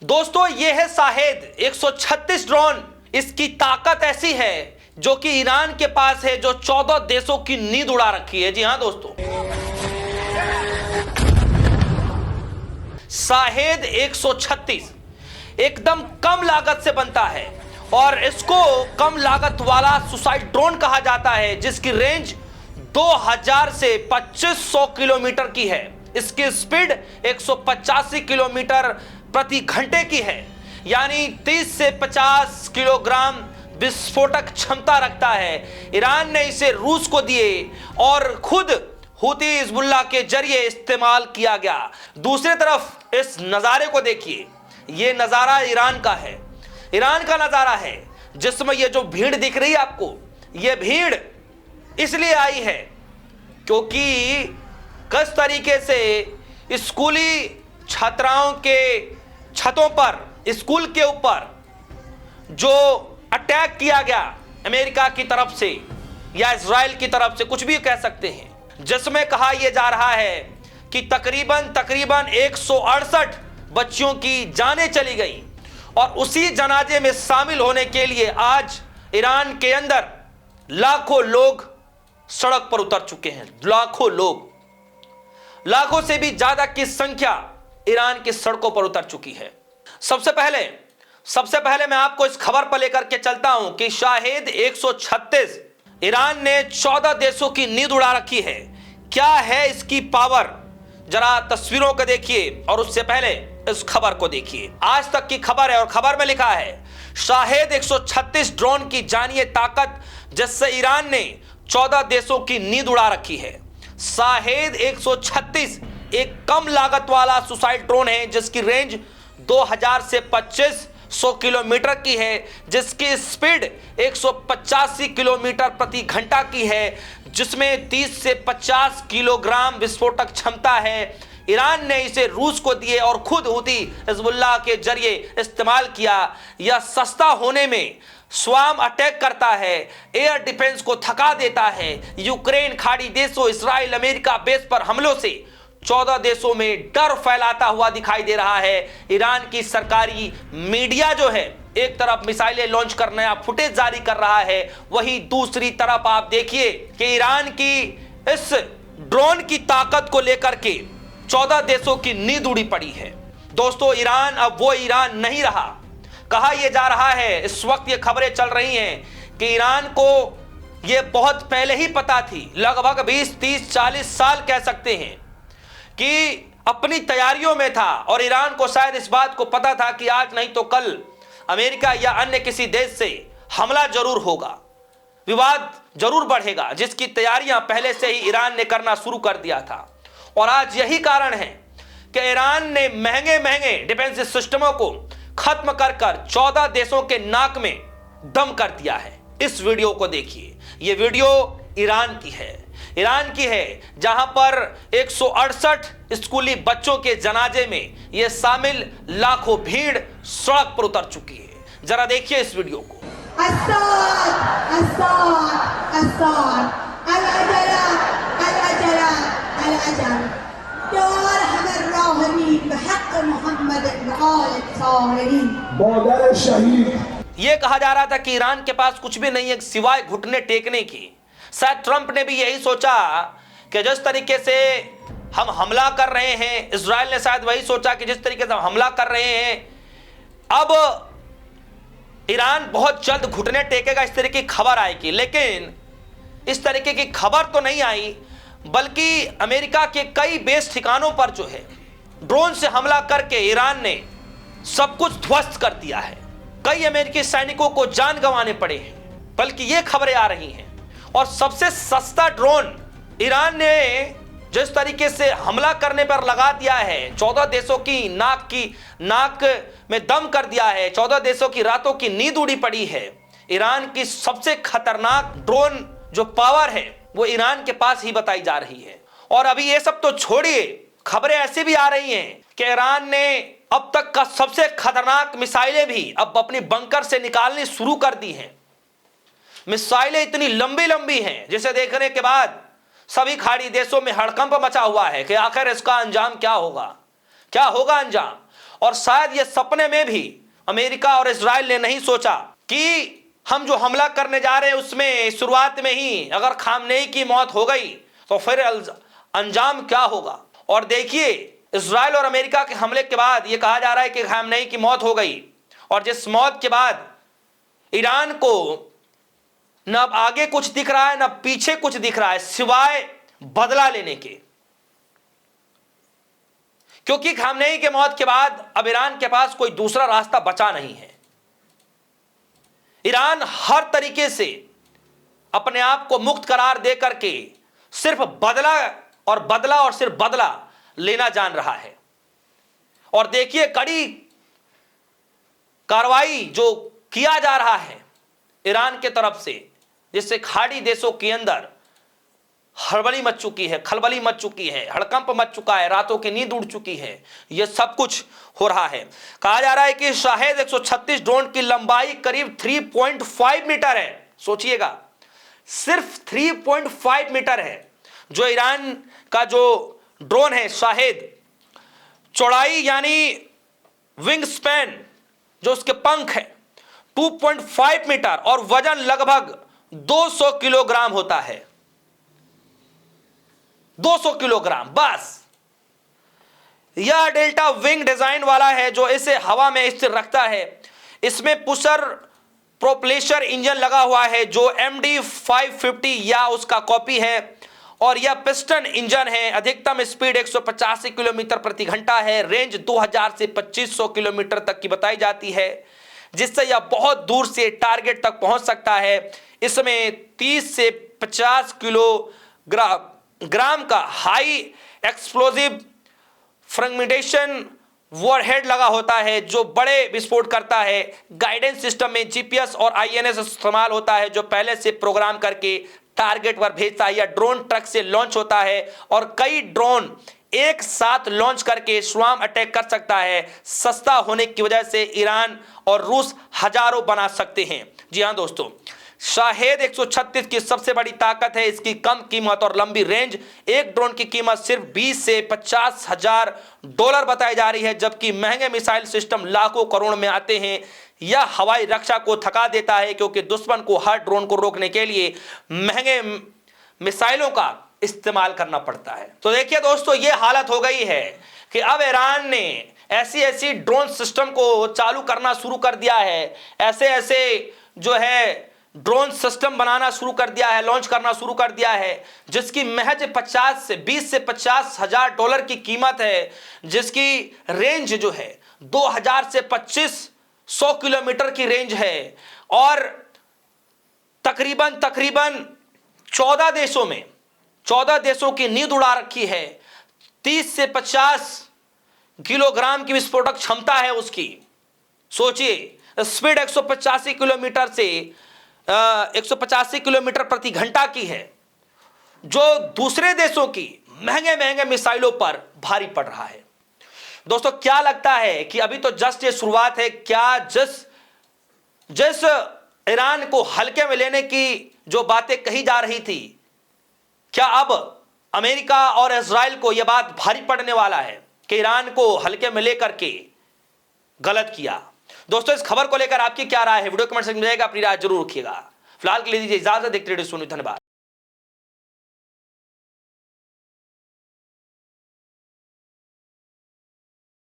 दोस्तों ये है शाहेद 136 ड्रोन। इसकी ताकत ऐसी है जो कि ईरान के पास है, जो 14 देशों की नींद उड़ा रखी है। जी हां दोस्तों, शाहेद 136 एकदम कम लागत से बनता है और इसको कम लागत वाला सुसाइड ड्रोन कहा जाता है, जिसकी रेंज 2000 से 2500 किलोमीटर की है। इसकी स्पीड 185 किलोमीटर प्रति घंटे की है, यानी 30 से 50 किलोग्राम विस्फोटक क्षमता रखता है। ईरान ने इसे रूस को दिए और खुद हूती हिजबुल्लाह के जरिए इस्तेमाल किया गया। दूसरी तरफ इस नज़ारे को देखिए, ये नज़ारा ईरान का है, ईरान का नज़ारा है, जिसमें ये जो भीड़ दिख रही है आपको, ये भीड़ इसलिए आई है क्योंकि किस तरीके से स्कूली छात्राओं के छतों पर, स्कूल के ऊपर जो अटैक किया गया अमेरिका की तरफ से या इजराइल की तरफ से, कुछ भी कह सकते हैं, जिसमें कहा यह जा रहा है कि तकरीबन 168 बच्चियों की जानें चली गई और उसी जनाजे में शामिल होने के लिए आज ईरान के अंदर लाखों लोग सड़क पर उतर चुके हैं। लाखों लोग, लाखों से भी ज्यादा की संख्या ईरान की सड़कों पर उतर चुकी है। सबसे पहले मैं आपको इस खबर पर लेकर के चलता हूं कि शाहेद 136 ईरान ने 14 देशों की नींद उड़ा रखी है। क्या है इसकी पावर, जरा तस्वीरों को देखिए और उससे पहले इस खबर को देखिए। आज तक की खबर है और खबर में लिखा है शाहेद 136 ड्रोन की जानिए ताकत, जिससे ईरान ने 14 देशों की नींद उड़ा रखी है। शाहेद 136 एक कम लागत वाला सुसाइड ड्रोन है, जिसकी रेंज 2000 से 2500 किलोमीटर की है, जिसकी स्पीड 185 किलोमीटर प्रति घंटा की है, जिसमें 30 से 50 किलोग्राम विस्फोटक क्षमता है। ईरान ने इसे रूस को दिए और खुद हूती हिजबुल्लाह के जरिए इस्तेमाल किया। यह सस्ता होने में स्वाम अटैक करता है, एयर डिफेंस को थका देता है। यूक्रेन, खाड़ी देशों, इजराइल, अमेरिका बेस पर हमलों से 14 देशों में डर फैलाता हुआ दिखाई दे रहा है। ईरान की सरकारी मीडिया जो है, एक तरफ मिसाइलें लॉन्च कर नया फुटेज जारी कर रहा है, वहीं दूसरी तरफ आप देखिए कि ईरान की इस ड्रोन की ताकत को लेकर के 14 देशों की नींद उड़ी पड़ी है। दोस्तों, ईरान अब वो ईरान नहीं रहा। कहा यह जा रहा है, इस वक्त ये खबरें चल रही हैं कि ईरान को यह बहुत पहले ही पता थी, लगभग 20, 30, 40 साल कह सकते हैं, कि अपनी तैयारियों में था और ईरान को शायद इस बात को पता था कि आज नहीं तो कल अमेरिका या अन्य किसी देश से हमला जरूर होगा, विवाद जरूर बढ़ेगा, जिसकी तैयारियां पहले से ही ईरान ने करना शुरू कर दिया था। और आज यही कारण है कि ईरान ने महंगे डिफेंस सिस्टमों को खत्म कर 14 देशों के नाक में दम कर दिया है। इस वीडियो को देखिए, यह वीडियो ईरान की है, जहां पर 168 स्कूली बच्चों के जनाजे में यह शामिल लाखों भीड़ सड़क पर उतर चुकी है। जरा देखिए इस वीडियो को। यह कहा जा रहा था कि ईरान के पास कुछ भी नहीं है सिवाय घुटने टेकने की। शायद ट्रंप ने भी यही सोचा कि जिस तरीके से हम हमला कर रहे हैं, इजराइल ने शायद वही सोचा कि जिस तरीके से हम हमला कर रहे हैं, अब ईरान बहुत जल्द घुटने टेकेगा, इस तरह की खबर आएगी। लेकिन इस तरीके की खबर तो नहीं आई, बल्कि अमेरिका के कई बेस ठिकानों पर जो है ड्रोन से हमला करके ईरान ने सब कुछ ध्वस्त कर दिया है। कई अमेरिकी सैनिकों को जान गंवाने पड़े हैं, बल्कि ये खबरें आ रही हैं। और सबसे सस्ता ड्रोन ईरान ने जिस तरीके से हमला करने पर लगा दिया है, 14 देशों की नाक में दम कर दिया है, 14 देशों की रातों की नींद उड़ी पड़ी है। ईरान की सबसे खतरनाक ड्रोन जो पावर है वो ईरान के पास ही बताई जा रही है। और अभी ये सब तो छोड़िए, खबरें ऐसी भी आ रही हैं कि ईरान ने अब तक का सबसे खतरनाक मिसाइलें भी अब अपनी बंकर से निकालनी शुरू कर दी हैं। मिसाइलें इतनी लंबी लंबी हैं जिसे देखने के बाद सभी खाड़ी देशों में हड़कंप मचा हुआ है कि आखिर इसका अंजाम क्या होगा अंजाम। और शायद ये सपने में भी अमेरिका और इजराइल ने नहीं सोचा कि हम जो हमला करने जा रहे हैं उसमें शुरुआत में ही अगर खामनेई की मौत हो गई तो फिर अंजाम क्या होगा। और देखिए, इजराइल और अमेरिका के हमले के बाद यह कहा जा रहा है कि खामनेई की मौत हो गई, और जिस मौत के बाद ईरान को न अब आगे कुछ दिख रहा है न पीछे कुछ दिख रहा है सिवाय बदला लेने के, क्योंकि खामनेई के मौत के बाद अब ईरान के पास कोई दूसरा रास्ता बचा नहीं है। ईरान हर तरीके से अपने आप को मुक्त करार दे करके सिर्फ बदला और सिर्फ बदला लेना जान रहा है। और देखिए, कड़ी कार्रवाई जो किया जा रहा है ईरान के तरफ से, जिससे खाड़ी देशों के अंदर खलबली मच चुकी है, हड़कंप मच चुका है, रातों की नींद उड़ चुकी है, यह सब कुछ हो रहा है। कहा जा रहा है कि शाहेद 136 ड्रोन की लंबाई करीब 3.5 मीटर है। सोचिएगा, सिर्फ 3.5 मीटर है जो ईरान का जो ड्रोन है शाहेद। चौड़ाई यानी विंग स्पैन जो उसके पंख है 2.5 मीटर, और वजन लगभग 200 किलोग्राम होता है। 200 किलोग्राम बस। यह डेल्टा विंग डिजाइन वाला है जो इसे हवा में स्थिर रखता है। इसमें पुशर प्रोपल्शन इंजन लगा हुआ है जो MD 550 या उसका कॉपी है, और यह पिस्टन इंजन है। अधिकतम स्पीड 185 किलोमीटर प्रति घंटा है। रेंज 2000 से 2500 किलोमीटर तक की बताई जाती है, जिससे यह बहुत दूर से टारगेट तक पहुंच सकता है। इसमें 30 से 50 किलोग्राम का हाई एक्सप्लोजिव फ्रेगमेंटेशन वॉरहेड लगा होता है जो बड़े विस्फोट करता है। गाइडेंस सिस्टम में GPS और INS इस्तेमाल होता है जो पहले से प्रोग्राम करके टारगेट पर भेजता है। यह ड्रोन ट्रक से लॉन्च होता है और कई ड्रोन एक साथ लॉन्च करके स्वाम अटैक कर सकता है। सस्ता होने की वजह से ईरान और रूस हजारों बना सकते हैं। जी हां दोस्तों, शाहेद 136 की सबसे बड़ी ताकत है इसकी कम कीमत और लंबी रेंज। एक ड्रोन की कीमत सिर्फ 20 से 50 हजार डॉलर बताई जा रही है, जबकि महंगे मिसाइल सिस्टम लाखों करोड़ में आते हैं। यह हवाई रक्षा को थका देता है क्योंकि दुश्मन को हर ड्रोन को रोकने के लिए महंगे मिसाइलों का इस्तेमाल करना पड़ता है। तो देखिए दोस्तों, यह हालत हो गई है कि अब ईरान ने ऐसी ड्रोन सिस्टम को चालू करना शुरू कर दिया है, ऐसे जो है ड्रोन सिस्टम बनाना शुरू कर दिया है, लॉन्च करना शुरू कर दिया है, जिसकी महज 20 से 50 हजार डॉलर की कीमत है, जिसकी रेंज जो है 2000 से 2500 किलोमीटर की रेंज है, और तकरीबन 14 देशों की नींद उड़ा रखी है। 30 से 50 किलोग्राम की विस्फोटक क्षमता है उसकी। सोचिए, स्पीड 185 किलोमीटर से 185 किलोमीटर प्रति घंटा की है, जो दूसरे देशों की महंगे मिसाइलों पर भारी पड़ रहा है। दोस्तों, क्या लगता है कि अभी तो जस्ट ये शुरुआत है? क्या जिस ईरान को हल्के में लेने की जो बातें कही जा रही थी, क्या अब अमेरिका और इजराइल को यह बात भारी पड़ने वाला है कि ईरान को हल्के में लेकर के गलत किया? दोस्तों, इस खबर को लेकर आपकी क्या राय है? वीडियो कमेंट सेक्शन में जाएगा, अपनी राय जरूर रखिएगा। फिलहाल के लिए दीजिए इजाजत। देखते रहिए, धन्यवाद।